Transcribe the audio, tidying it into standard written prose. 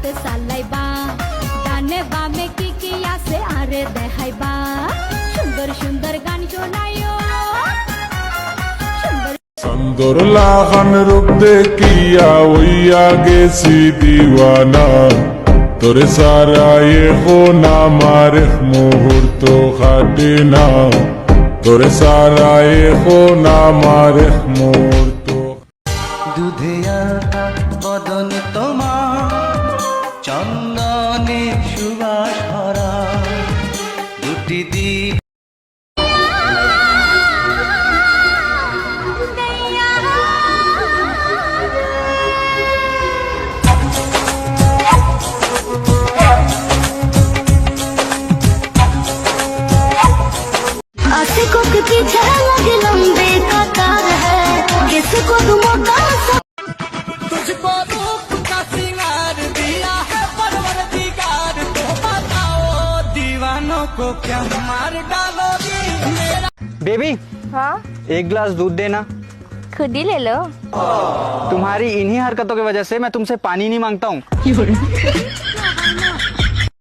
হাতে চালাইবা ডানে বামে কি আছে আরে দেখাইবা সুন্দর সুন্দর গান শোনাইও সুন্দর লাগান রূপ দেখিয়া হইয়া গেছি দিওয়ানা তোরে সারা এখন আমার মুহূর্ত কাটে না তোরে সারা এখন আমার মুহূর্ত দুধে আলতা বদন তোমার চন্দনে সুবাস ভরা দুটি দ্বীপ आशिकों के पीछे लगे लंबे कतार है किसको तुम तुझको रूप का सिंगार दिया है परवरदिगार तो बताओ दीवानों को क्या मार डालोगी मेरा बेबी हाँ एक गिलास दूध देना खुद ही ले लो। तुम्हारी इन्हीं हरकतों की वजह से मैं तुमसे पानी नहीं मांगता हूँ